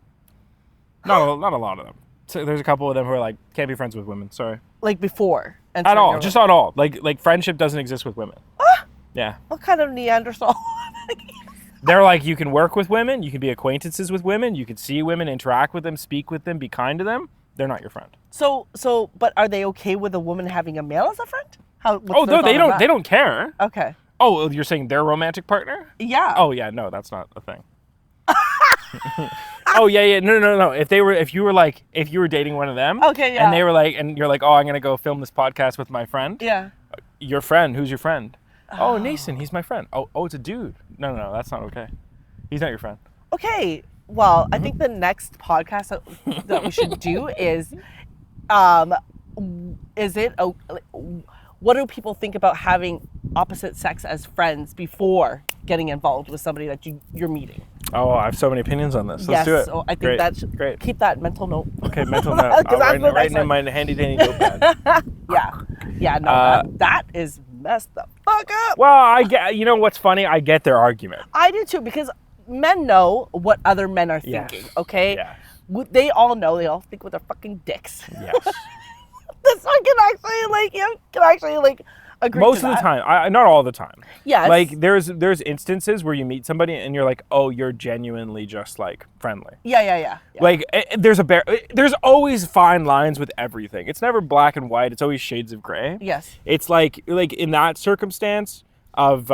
Speaker 2: not a lot of them. So there's a couple of them who are like, can't be friends with women. Sorry.
Speaker 1: Like before.
Speaker 2: And at all, just at all. Like friendship doesn't exist with women. Yeah.
Speaker 1: What kind of Neanderthal?
Speaker 2: They're like, you can work with women, you can be acquaintances with women, you can see women, interact with them, speak with them, be kind to them. They're not your friend. So,
Speaker 1: but are they okay with a woman having a male as a friend?
Speaker 2: They don't care.
Speaker 1: Okay.
Speaker 2: Oh, you're saying their romantic partner?
Speaker 1: Yeah.
Speaker 2: Oh yeah, no, that's not a thing. Oh yeah, no. If you were dating one of them,
Speaker 1: okay, yeah,
Speaker 2: and they were like, and you're like, oh, I'm gonna go film this podcast with my friend.
Speaker 1: Yeah.
Speaker 2: Your friend? Who's your friend? Oh, Nathan, he's my friend. Oh, it's a dude. No, that's not okay. He's not your friend.
Speaker 1: Okay. Well, I think the next podcast that we should do is what do people think about having opposite sex as friends before getting involved with somebody that you're meeting?
Speaker 2: Oh, I have so many opinions on this. Let's do it.
Speaker 1: So I think that's great. Keep that mental note.
Speaker 2: Okay, mental note. I'll write in my handy dandy notepad.
Speaker 1: Yeah. That is messed the fuck up.
Speaker 2: Well, I get. You know what's funny? I get their argument.
Speaker 1: I do too, because men know what other men are thinking. Okay.
Speaker 2: Yeah.
Speaker 1: They all know. They all think with their fucking dicks.
Speaker 2: Yes.
Speaker 1: This one can actually agree
Speaker 2: most
Speaker 1: to
Speaker 2: of
Speaker 1: that.
Speaker 2: the time, not all the time.
Speaker 1: Yes.
Speaker 2: Like there's instances where you meet somebody and you're like, oh, you're genuinely just like friendly.
Speaker 1: Yeah.
Speaker 2: Like there's always fine lines with everything. It's never black and white. It's always shades of gray.
Speaker 1: Yes.
Speaker 2: It's like in that circumstance of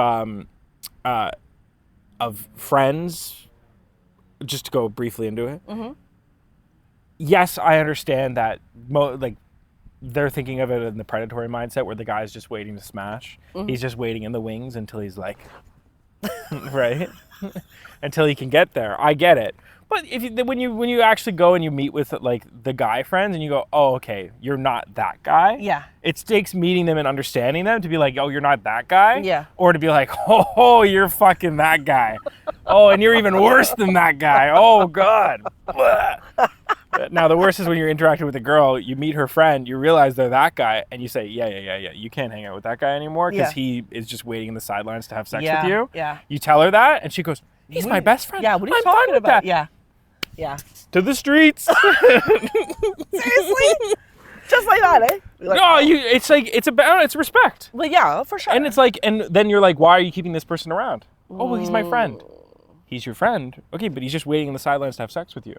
Speaker 2: friends, just to go briefly into it. Mm-hmm. Yes, I understand that they're thinking of it in the predatory mindset where the guy's just waiting to smash. Mm-hmm. He's just waiting in the wings until he's like, right? Until he can get there. I get it. But when you actually go and you meet with like the guy friends and you go, oh, okay, you're not that guy.
Speaker 1: Yeah.
Speaker 2: It takes meeting them and understanding them to be like, oh, you're not that guy.
Speaker 1: Yeah.
Speaker 2: Or to be like, oh, you're fucking that guy. Oh, and you're even worse than that guy. Oh, God. Now, the worst is when you're interacting with a girl, you meet her friend, you realize they're that guy, and you say, yeah, you can't hang out with that guy anymore because he is just waiting in the sidelines to have sex with you.
Speaker 1: Yeah.
Speaker 2: You tell her that, and she goes, he's my best friend.
Speaker 1: Yeah, what are you talking about? Yeah.
Speaker 2: To the streets.
Speaker 1: Seriously? Just like that, eh?
Speaker 2: It's respect.
Speaker 1: Well, yeah, for sure.
Speaker 2: And it's like, and then you're like, why are you keeping this person around? Oh, well, he's my friend. he's your friend. Okay, but he's just waiting in the sidelines to have sex with you.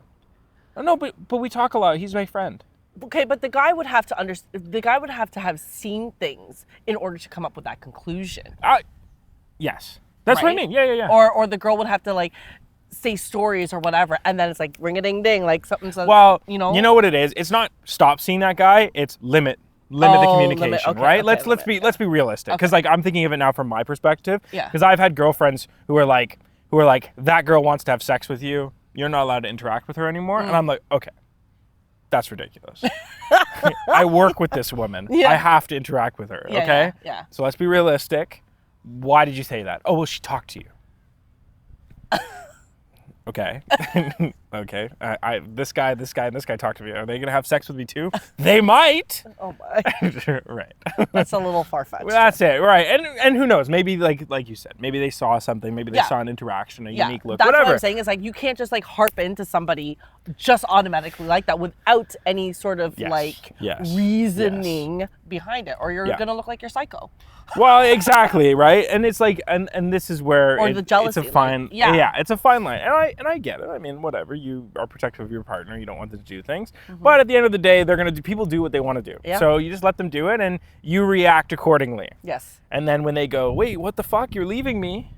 Speaker 2: Oh, no, but we talk a lot. He's my friend.
Speaker 1: Okay, but the guy would have to the guy would have to have seen things in order to come up with that conclusion.
Speaker 2: Yes. That's what I mean. Yeah.
Speaker 1: Or the girl would have to like say stories or whatever, and then it's like ring a ding ding, like something says,
Speaker 2: well,
Speaker 1: you know
Speaker 2: what it is? It's not stop seeing that guy, it's limit the communication, right? Let's be realistic, because like I'm thinking of it now from my perspective.
Speaker 1: Yeah.
Speaker 2: Because I've had girlfriends who are like that girl wants to have sex with you, you're not allowed to interact with her anymore, and I'm like, okay, that's ridiculous. I work with this woman. I have to interact with her. Okay.
Speaker 1: Yeah.
Speaker 2: So let's be realistic. Why did you say that? Oh, well, she talked to you. Okay. Okay. This guy, and this guy talked to me. Are they gonna have sex with me too? They might.
Speaker 1: Oh my.
Speaker 2: Right.
Speaker 1: That's a little far-fetched.
Speaker 2: Well, that's it. Right. And who knows? Maybe like you said, maybe they saw something. Maybe they saw an interaction, a unique look.
Speaker 1: That's
Speaker 2: whatever.
Speaker 1: what I'm saying is like you can't just like harp into somebody just automatically like that without any sort of reasoning behind it, or you're gonna look like you're psycho.
Speaker 2: Well, exactly, right? And it's like, and this is where
Speaker 1: the jealousy,
Speaker 2: it's a fine,
Speaker 1: like,
Speaker 2: it's a fine line. And I get it. I mean, whatever. You are protective of your partner. You don't want them to do things. But at the end of the day, people do what they want to do.
Speaker 1: Yeah.
Speaker 2: So you just let them do it, and you react accordingly.
Speaker 1: Yes.
Speaker 2: And then when they go, wait, what the fuck? You're leaving me?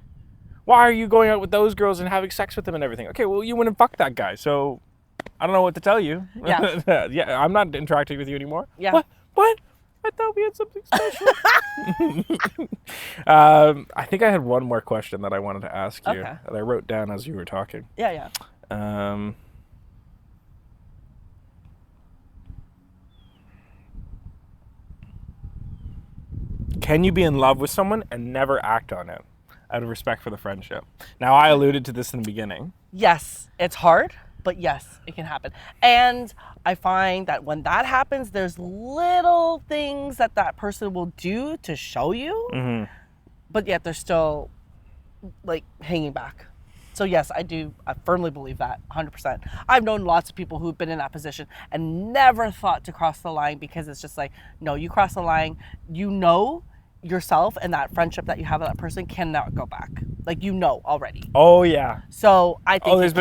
Speaker 2: Why are you going out with those girls and having sex with them and everything? Okay, well, you went and fucked that guy. So I don't know what to tell you.
Speaker 1: Yeah.
Speaker 2: Yeah, I'm not interacting with you anymore.
Speaker 1: Yeah.
Speaker 2: What? I thought we had something special. I think I had one more question that I wanted to ask you that I wrote down as you were talking.
Speaker 1: Yeah.
Speaker 2: Can you be in love with someone and never act on it out of respect for the friendship? Now, I alluded to this in the beginning.
Speaker 1: Yes, it's hard, but yes, it can happen. And I find that when that happens, there's little things that person will do to show you, but yet they're still like hanging back. So yes, I firmly believe that 100%. I've known lots of people who've been in that position and never thought to cross the line, because it's just like, no, you cross the line, you know yourself, and that friendship that you have with that person cannot go back. Like, you know already.
Speaker 2: Oh yeah.
Speaker 1: So I think
Speaker 2: there's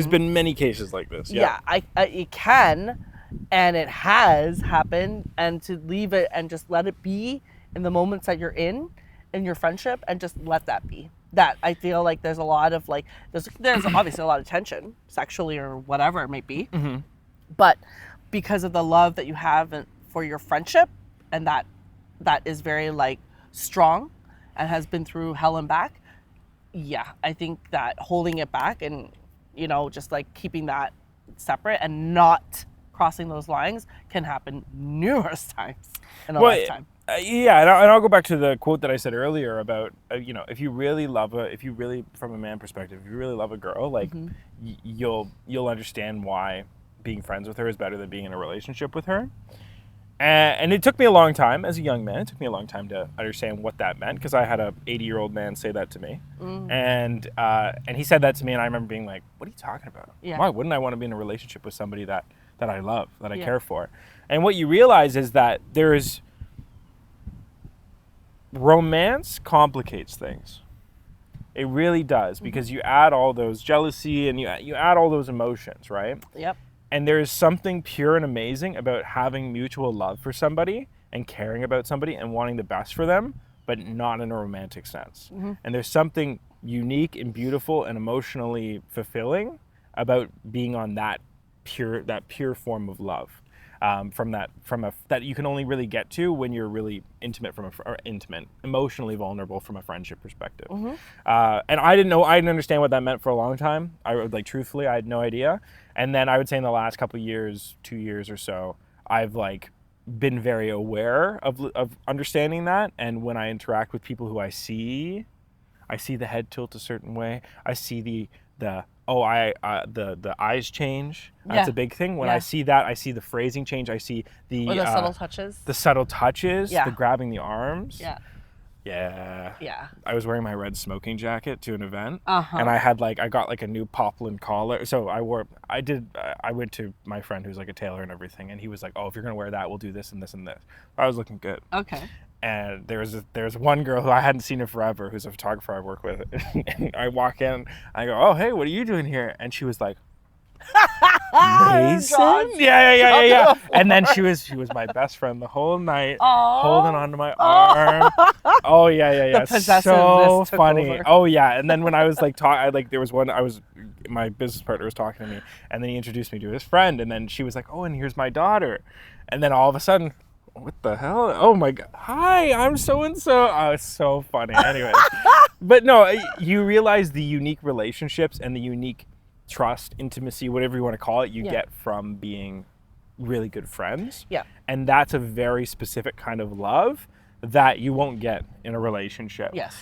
Speaker 2: been many cases like this.
Speaker 1: Yeah, it can, and it has happened, and to leave it and just let it be in the moments that you're in your friendship, and just let that be. That I feel like there's a lot of like there's obviously a lot of tension sexually or whatever it might be, but because of the love that you have for your friendship, and that is very like strong and has been through hell and back. Yeah, I think that holding it back and, just like keeping that separate and not crossing those lines can happen numerous times in a lifetime.
Speaker 2: Yeah, and I'll go back to the quote that I said earlier about, if you really from a man perspective, if you really love a girl, like you'll understand why being friends with her is better than being in a relationship with her. And it took me a long time as a young man. It took me a long time to understand what that meant, because I had a 80-year-old man say that to me. And he said that to me, and I remember being like, what are you talking about?
Speaker 1: Yeah.
Speaker 2: Why wouldn't I want to be in a relationship with somebody that I love, that I care for? And what you realize is that romance complicates things. It really does, because you add all those jealousy and you add all those emotions, right?
Speaker 1: Yep.
Speaker 2: And there is something pure and amazing about having mutual love for somebody and caring about somebody and wanting the best for them, but not in a romantic sense. And there's something unique and beautiful and emotionally fulfilling about being on that pure form of love. That you can only really get to when you're really emotionally vulnerable from a friendship perspective. And I didn't understand what that meant for a long time. Truthfully, I had no idea. And then I would say in the last couple of years, 2 years or so, I've been very aware of understanding that. And when I interact with people who I see the head tilt a certain way. I see the eyes change. That's a big thing. When I see that, I see the phrasing change. I see the
Speaker 1: subtle touches.
Speaker 2: The subtle touches. The grabbing the arms.
Speaker 1: Yeah.
Speaker 2: I was wearing my red smoking jacket to an event, and I got a new poplin collar. So I went to my friend who's a tailor and everything, and he was like, "Oh, if you're gonna wear that, we'll do this and this and this." I was looking good.
Speaker 1: Okay.
Speaker 2: And there's one girl who I hadn't seen in forever, who's a photographer I work with. And I walk in, I go, "Oh, hey, what are you doing here?" And she was like, "Mason?" Yeah. And then she was my best friend the whole night, holding onto my arm. Oh yeah.
Speaker 1: The possessiveness
Speaker 2: so
Speaker 1: took
Speaker 2: funny.
Speaker 1: over.
Speaker 2: Oh yeah. And then when I was like there was one my business partner was talking to me, and then he introduced me to his friend, and then she was like, "Oh, and here's my daughter," and then all of a sudden, what the hell? Oh my God. Hi, I'm so and so. Oh, it's so funny. Anyway, but no, you realize the unique relationships and the unique trust, intimacy, whatever you want to call it, you get from being really good friends.
Speaker 1: Yeah.
Speaker 2: And that's a very specific kind of love that you won't get in a relationship.
Speaker 1: Yes.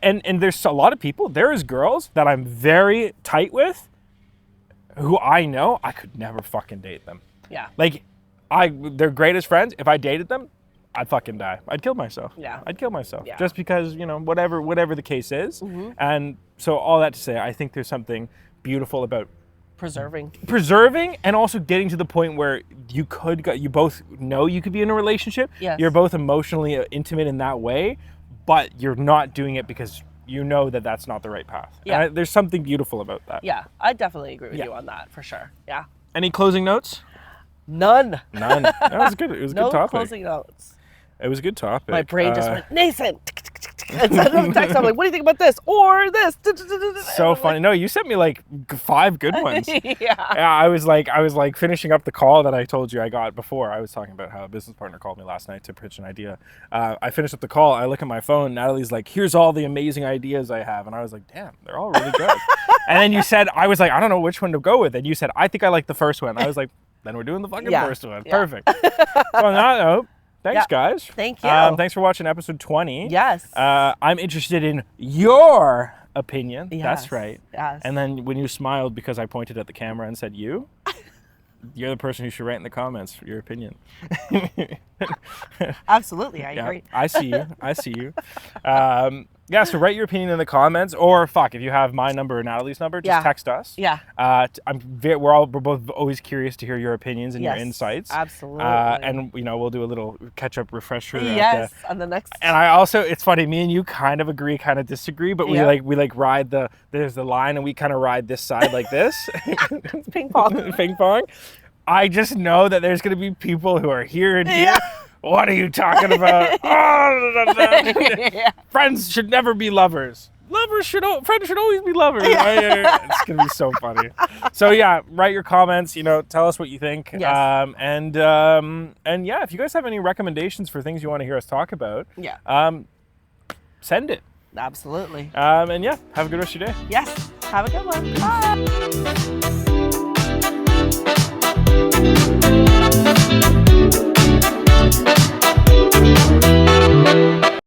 Speaker 2: And there's a lot of people, there's girls that I'm very tight with who I know I could never fucking date them.
Speaker 1: Yeah.
Speaker 2: Like, they're greatest friends. If I dated them, I'd fucking die. I'd kill myself.
Speaker 1: Yeah.
Speaker 2: I'd kill myself.
Speaker 1: Yeah.
Speaker 2: Just because, whatever the case is. Mm-hmm. And so all that to say, I think there's something beautiful about preserving and also getting to the point where you both know you could be in a relationship.
Speaker 1: Yes.
Speaker 2: You're both emotionally intimate in that way, but you're not doing it because you know that that's not the right path.
Speaker 1: Yeah.
Speaker 2: And there's something beautiful about that.
Speaker 1: Yeah, I definitely agree with you on that, for sure. Yeah.
Speaker 2: Any closing notes?
Speaker 1: None.
Speaker 2: That was good. It was a good topic.
Speaker 1: No closing notes.
Speaker 2: It was a good topic.
Speaker 1: My brain just went, Nathan. And sent him a text. I'm like, what do you think about this? Or this?
Speaker 2: So funny. No, you sent me like 5 good ones.
Speaker 1: Yeah.
Speaker 2: I was like finishing up the call that I told you I got before. I was talking about how a business partner called me last night to pitch an idea. I finished up the call. I look at my phone. Natalie's like, "Here's all the amazing ideas I have." And I was like, "Damn, they're all really good." And then you said, I was like, "I don't know which one to go with." And you said, "I think I like the first one." I was like, "Then we're doing the fucking first one." Yeah. Perfect. So on that note, thanks, guys.
Speaker 1: Thank you.
Speaker 2: Thanks for watching episode 20.
Speaker 1: Yes.
Speaker 2: I'm interested in your opinion.
Speaker 1: Yes.
Speaker 2: That's right.
Speaker 1: Yes.
Speaker 2: And then when you smiled because I pointed at the camera and said you, you're the person who should write in the comments your opinion.
Speaker 1: Absolutely, I agree.
Speaker 2: I see you. So write your opinion in the comments, or if you have my number or Natalie's number, just text us.
Speaker 1: Yeah.
Speaker 2: We're both always curious to hear your opinions and your insights.
Speaker 1: Absolutely.
Speaker 2: And we'll do a little catch-up refresher.
Speaker 1: Yes, on the next.
Speaker 2: And I also, it's funny, me and you kind of agree, kind of disagree, but we ride there's the line, and we kind of ride this side like this.
Speaker 1: It's ping pong.
Speaker 2: Ping pong. I just know that there's going to be people who are here and here. What are you talking about? Friends should never be lovers. Friends should always be lovers. It's going to be so funny. So write your comments, tell us what you think.
Speaker 1: Yes.
Speaker 2: And if you guys have any recommendations for things you want to hear us talk about, send it.
Speaker 1: Absolutely.
Speaker 2: Have a good rest of your day.
Speaker 1: Yes. Have a good one. Bye.